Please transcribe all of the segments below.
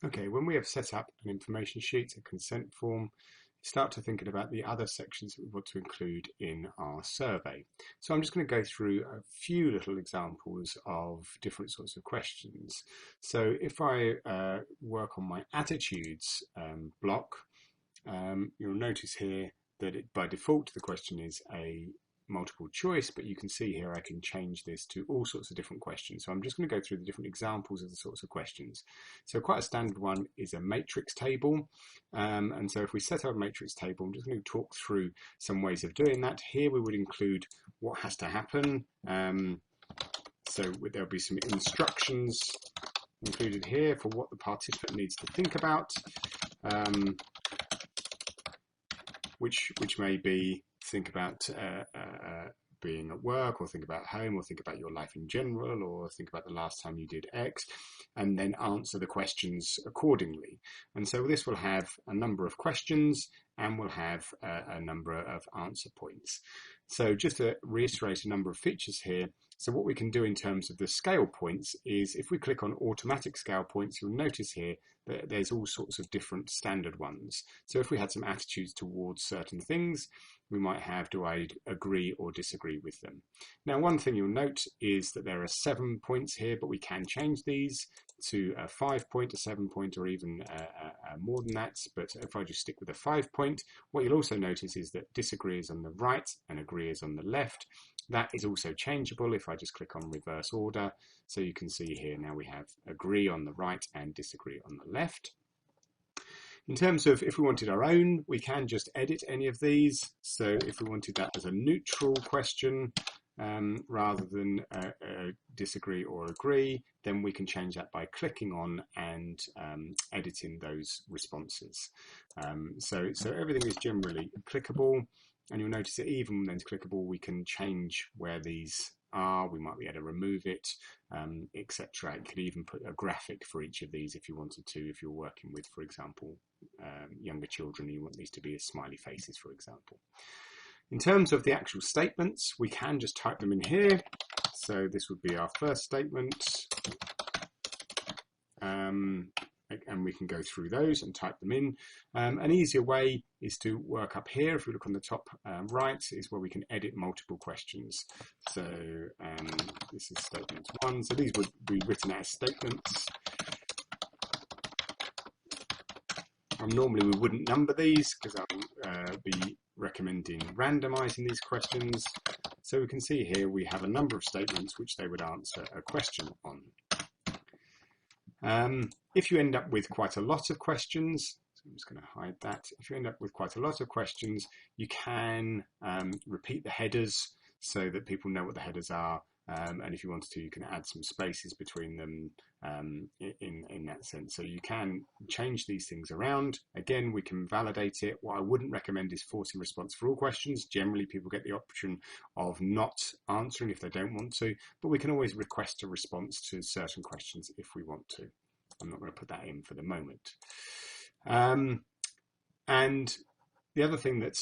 Okay, when we have set up an information sheet, a consent form, start to thinking about the other sections that we want to include in our survey. So I'm just going to go through a few little examples of different sorts of questions. So if I work on my attitudes block, you'll notice here that by default the question is a multiple choice, but you can see here I can change this to all sorts of different questions. So I'm just going to go through the different examples of the sorts of questions. So quite a standard one is a matrix table, and so if we set up a matrix table, I'm just going to talk through some ways of doing that. Here we would include what has to happen, so there'll be some instructions included here for what the participant needs to think about, which may be think about being at work, or think about home, or think about your life in general, or think about the last time you did X, and then answer the questions accordingly. And so this will have a number of questions and will have a number of answer points. So just to reiterate a number of features here, so what we can do in terms of the scale points is if we click on automatic scale points, you'll notice here that there's all sorts of different standard ones. So if we had some attitudes towards certain things, we might have, do I agree or disagree with them? Now, one thing you'll note is that there are 7 points here, but we can change these to a 5 point, a 7 point, or even more than that. But if I just stick with a 5 point, what you'll also notice is that disagree is on the right and agree is on the left. That is also changeable if I just click on reverse order. So you can see here now we have agree on the right and disagree on the left. In terms of if we wanted our own, we can just edit any of these. So if we wanted that as a neutral question rather than disagree or agree, then we can change that by clicking on and editing those responses. So everything is generally clickable, and you'll notice that even when it's clickable, we can change where these are. We might be able to remove it, etc. You could even put a graphic for each of these if you wanted to, if you're working with, for example, younger children, you want these to be as smiley faces, for example. In terms of the actual statements, we can just type them in here. So this would be our first statement, and we can go through those and type them in. An easier way is to work up here. If we look on the top right, is where we can edit multiple questions. So this is statement 1. So these would be written as statements. Normally we wouldn't number these because I'll be recommending randomizing these questions. So we can see here we have a number of statements which they would answer a question on. If you end up with quite a lot of questions, so I'm just going to hide that. If you end up with quite a lot of questions, you can repeat the headers so that people know what the headers are. And if you wanted to, you can add some spaces between them in that sense. So you can change these things around. Again, we can validate it. What I wouldn't recommend is forcing response for all questions. Generally, people get the option of not answering if they don't want to, but we can always request a response to certain questions if we want to. I'm not going to put that in for the moment. And the other thing that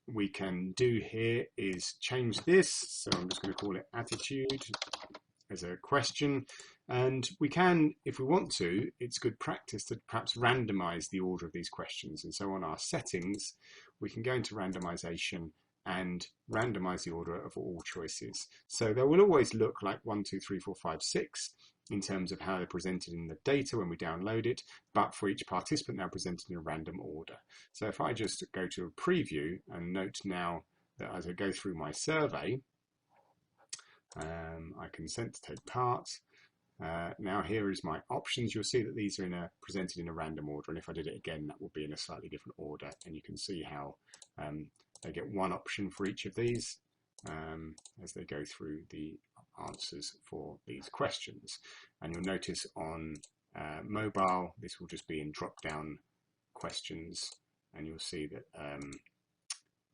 we can do here is change this. So I'm just going to call it attitude as a question. And we can, if we want to, it's good practice to perhaps randomize the order of these questions. And so on our settings, we can go into randomization and randomize the order of all choices. So they will always look like 1, 2, 3, 4, 5, 6 in terms of how they're presented in the data when we download it, but for each participant they're presented in a random order. So if I just go to a preview and note now that as I go through my survey, I consent to take part. Now here is my options. You'll see that these are presented in a random order, and if I did it again, that would be in a slightly different order. And you can see how they get one option for each of these as they go through the answers for these questions. And you'll notice on mobile, this will just be in drop-down questions, and you'll see that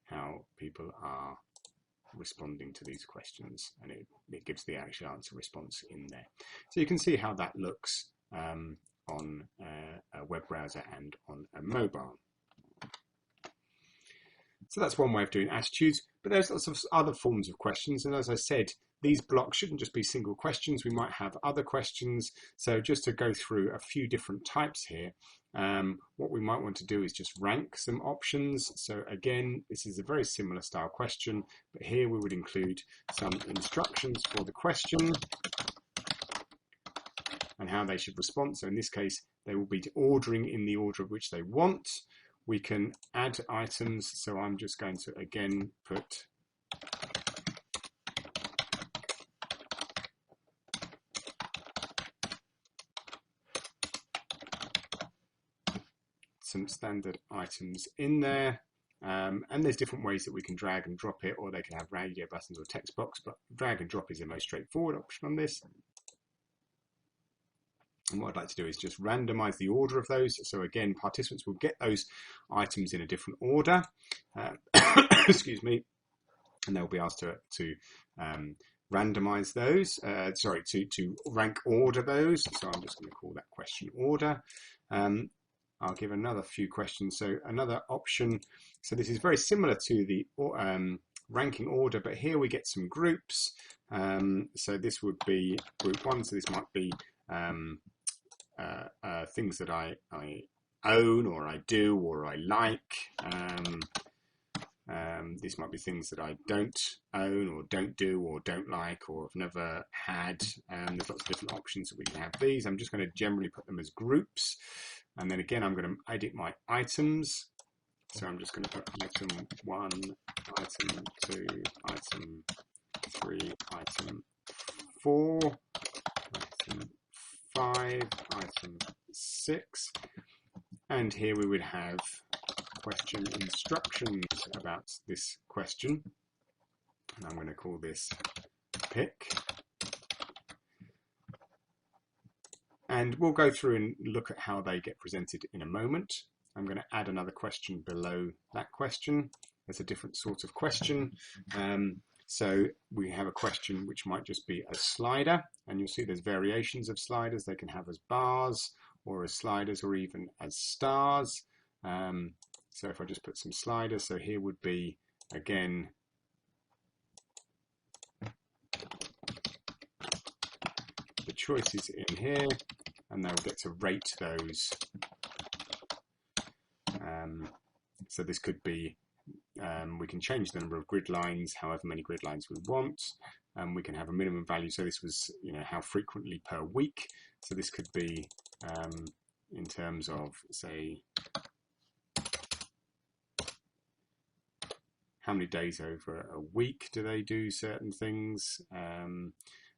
how people are responding to these questions, and it gives the actual answer response in there. So you can see how that looks on a web browser and on a mobile. So that's one way of doing attitudes, but there's lots of other forms of questions, and as I said, these blocks shouldn't just be single questions. We might have other questions. So just to go through a few different types here, what we might want to do is just rank some options. So again, this is a very similar style question, but here we would include some instructions for the question and how they should respond. So in this case, they will be ordering in the order of which they want. We can add items. So I'm just going to again put some standard items in there. And there's different ways that we can drag and drop it, or they can have radio buttons or text box, but drag and drop is the most straightforward option on this. And what I'd like to do is just randomize the order of those. So again, participants will get those items in a different order. Excuse me. And they'll be asked to randomize those, to rank order those. So I'm just going to call that question order. I'll give another few questions. So another option, so this is very similar to the ranking order, but here we get some groups. So this would be group 1, so this might be things that I own, or I do, or I like. These might be things that I don't own, or don't do, or don't like, or have never had. There's lots of different options that we can have these. I'm just going to generally put them as groups. And then again, I'm going to edit my items. So I'm just going to put item 1, item 2, item 3, item 4, item 5, item 6. And here we would have question instructions about this question. And I'm going to call this pick. And we'll go through and look at how they get presented in a moment. I'm going to add another question below that question. There's a different sort of question. So we have a question which might just be a slider, and you'll see there's variations of sliders. They can have as bars, or as sliders, or even as stars. So if I just put some sliders, so here would be, again, the choices in here, and they'll get to rate those. So this could be, we can change the number of grid lines, however many grid lines we want. We can have a minimum value. So this was, how frequently per week. So this could be in terms of, say, how many days over a week do they do certain things.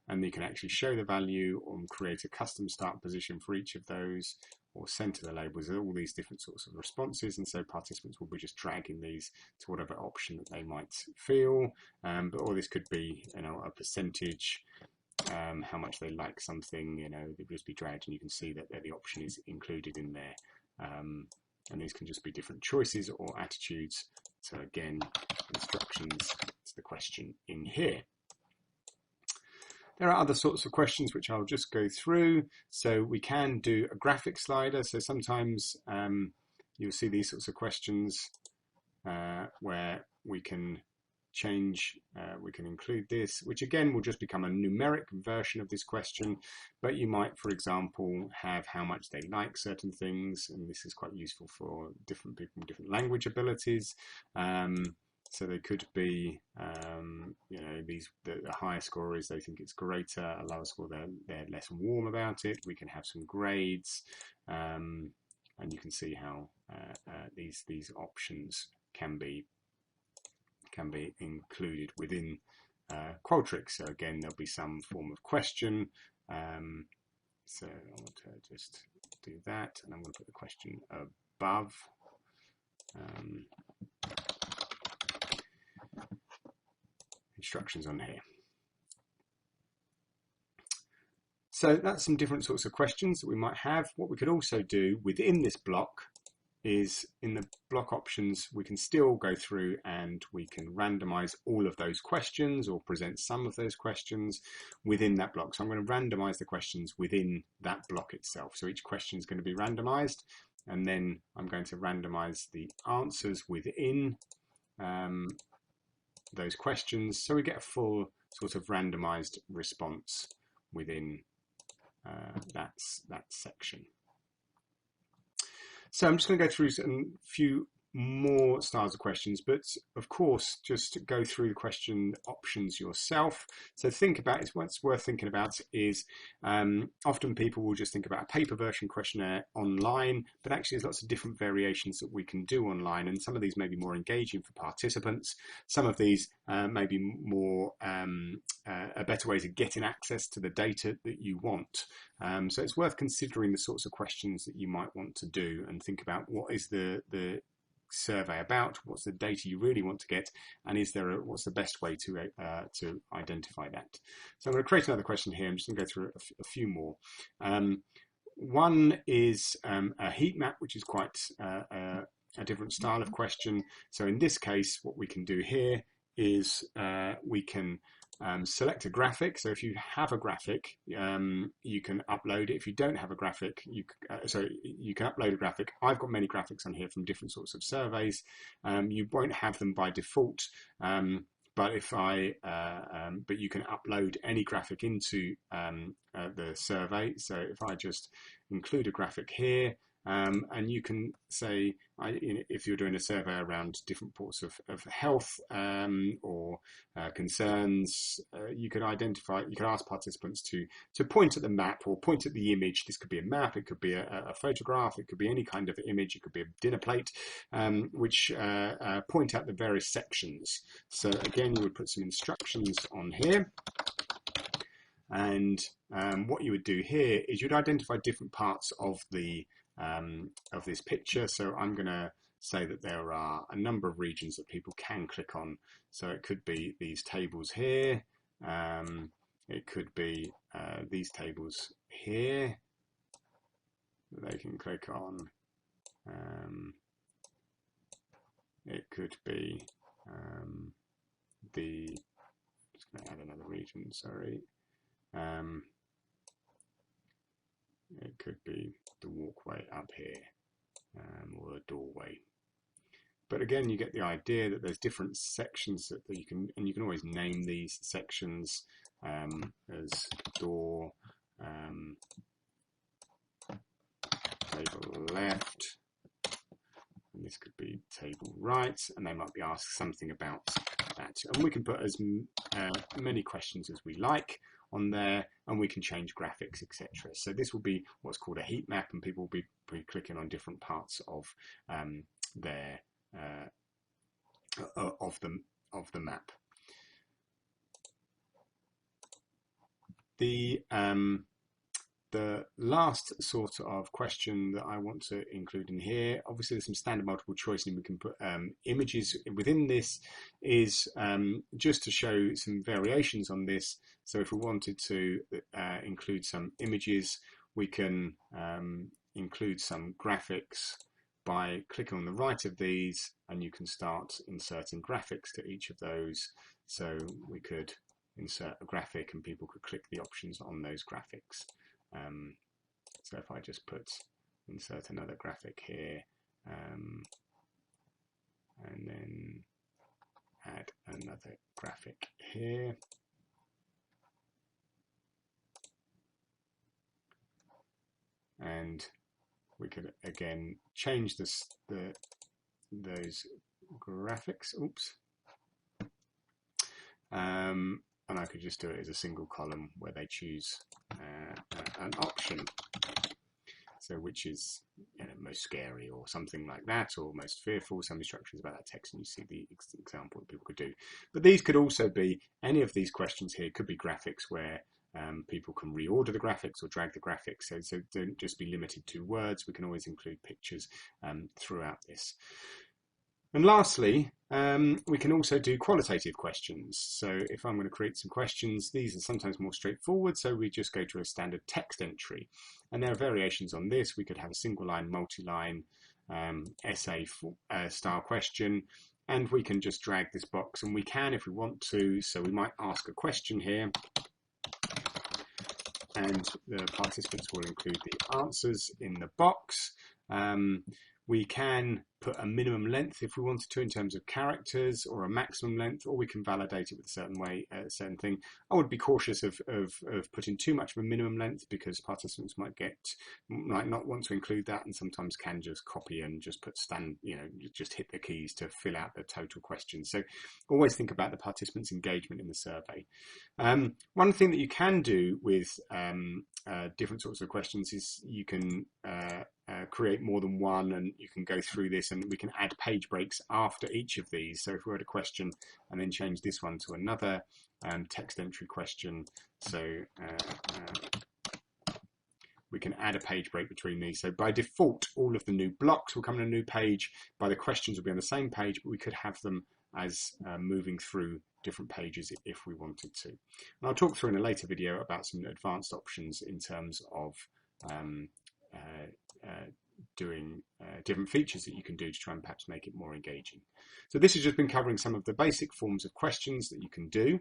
And you can actually show the value, or create a custom start position for each of those, or center the labels. All these different sorts of responses, and so participants will be just dragging these to whatever option that they might feel. But all this could be, a percentage, how much they like something. They'll just be dragged, and you can see that the option is included in there. And these can just be different choices or attitudes. So again, instructions to the question in here. There are other sorts of questions which I'll just go through. So we can do a graphic slider. So sometimes you'll see these sorts of questions where we can change, we can include this, which again will just become a numeric version of this question. But you might, for example, have how much they like certain things, and this is quite useful for different people with different language abilities. So they could be, the higher score is they think it's greater, a lower score they're less warm about it. We can have some grades, and you can see how these options can be included within Qualtrics. So again, there'll be some form of question. So I want to just do that, and I'm going to put the question above. Instructions on here. So that's some different sorts of questions that we might have. What we could also do within this block is, in the block options, we can still go through and we can randomize all of those questions, or present some of those questions within that block. So I'm going to randomize the questions within that block itself. So each question is going to be randomized, and then I'm going to randomize the answers within those questions, so we get a full sort of randomized response within that section. So I'm just going to go through a few more styles of questions, but of course just go through the question options yourself. So think about it. What's worth thinking about is often people will just think about a paper version questionnaire online, but actually there's lots of different variations that we can do online, and some of these may be more engaging for participants. Some of these may be more a better way to getting access to the data that you want. So it's worth considering the sorts of questions that you might want to do and think about what is the survey about, what's the data you really want to get, and what's the best way to identify that. So I'm going to create another question here. I'm just going to go through a few more. One is a heat map, which is quite a different style of question. So in this case, what we can do here is we can select a graphic. So if you have a graphic, you can upload it. If you don't have a graphic, you can upload a graphic. I've got many graphics on here from different sorts of surveys. You won't have them by default, but but you can upload any graphic into the survey. So if I just include a graphic here, and you can say, if you're doing a survey around different parts of health or concerns, you could ask participants to point at the map or point at the image. This could be a map, it could be a photograph, it could be any kind of image, it could be a dinner plate, which point out the various sections. So again, you would put some instructions on here. And what you would do here is you'd identify different parts of this picture. So I'm going to say that there are a number of regions that people can click on. So it could be these tables here. It could be these tables here that they can click on. It could be just going to add another region, sorry. It could be the walkway up here, or a doorway. But again, you get the idea that there's different sections that you can always name these sections as door, table left, and this could be table right, and they might be asked something about that. And we can put as many questions as we like on there, and we can change graphics, etc. So this will be what's called a heat map, and people will be clicking on different parts of the map. The last sort of question that I want to include in here, obviously there's some standard multiple choice, and we can put images within this, is just to show some variations on this. So if we wanted to include some images, we can include some graphics by clicking on the right of these, and you can start inserting graphics to each of those. So we could insert a graphic and people could click the options on those graphics. So if I just insert another graphic here, and then add another graphic here. And we could again change those graphics. Oops. And I could just do it as a single column where they choose an option. So which is most scary or something like that, or most fearful, some instructions about that text, and you see the example that people could do. But these could also be, any of these questions here could be graphics where people can reorder the graphics or drag the graphics. So don't just be limited to words. We can always include pictures throughout this. And lastly, we can also do qualitative questions. So if I'm going to create some questions, these are sometimes more straightforward. So we just go to a standard text entry. And there are variations on this. We could have a single line, multi-line, essay style question. And we can just drag this box, and we can if we want to. So we might ask a question here, and the participants will include the answers in the box. We can put a minimum length if we wanted to in terms of characters, or a maximum length, or we can validate it with a certain way, a certain thing. I would be cautious of putting too much of a minimum length, because participants might not want to include that, and sometimes can just copy and just put just hit the keys to fill out the total question. So always think about the participants' engagement in the survey. One thing that you can do with different sorts of questions is you can create more than one, and you can go through this, and we can add page breaks after each of these. So if we had a question and then change this one to another text entry question, so we can add a page break between these. So by default, all of the new blocks will come on a new page. By the questions will be on the same page, but we could have them as moving through different pages if we wanted to. And I'll talk through in a later video about some advanced options in terms of doing different features that you can do to try and perhaps make it more engaging. So this has just been covering some of the basic forms of questions that you can do.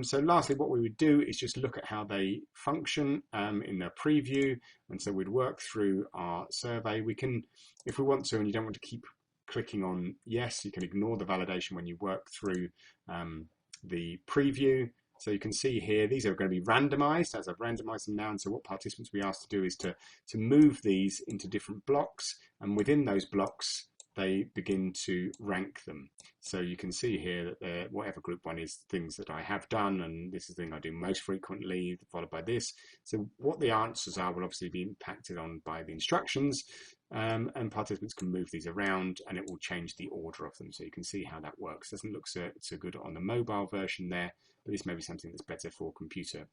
So lastly, what we would do is just look at how they function in the preview. And so we'd work through our survey. We can, if we want to, and you don't want to keep clicking on yes, you can ignore the validation when you work through the preview. So you can see here, these are going to be randomized, as I've randomized them now. And so what participants we asked to do is to move these into different blocks, and within those blocks, they begin to rank them. So you can see here that whatever group one is, things that I have done, and this is the thing I do most frequently, followed by this. So what the answers are will obviously be impacted on by the instructions, and participants can move these around, and it will change the order of them. So you can see how that works. Doesn't look so good on the mobile version there, but this may be something that's better for computer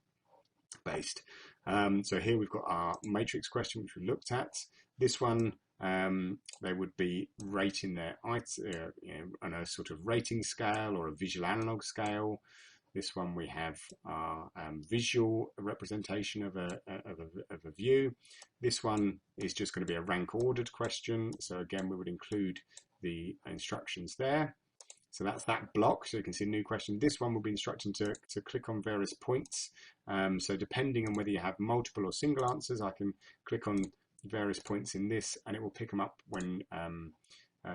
based. So here we've got our matrix question, which we looked at. This one, they would be rating their on a sort of rating scale or a visual analog scale. This one we have our visual representation of a view. This one is just going to be a rank ordered question. So again, we would include the instructions there. So that's that block. So you can see new question. This one will be instructing to click on various points. So depending on whether you have multiple or single answers, I can click on various points in this, and it will pick them up when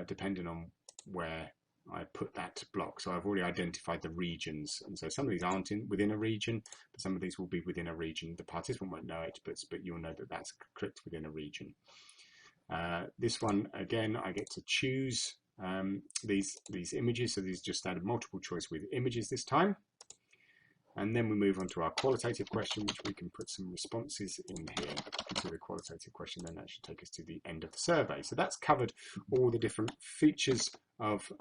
depending on where I put that block. So I've already identified the regions, and so some of these aren't within a region, but some of these will be within a region. The participant won't know it, but you'll know that that's clicked within a region. This one, again, I get to choose these images. So these just standard multiple choice with images this time. And then we move on to our qualitative question, which we can put some responses in here to the qualitative question. Then that should take us to the end of the survey. So that's covered all the different features of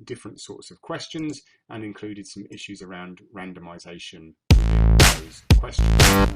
different sorts of questions, and included some issues around randomization within those questions.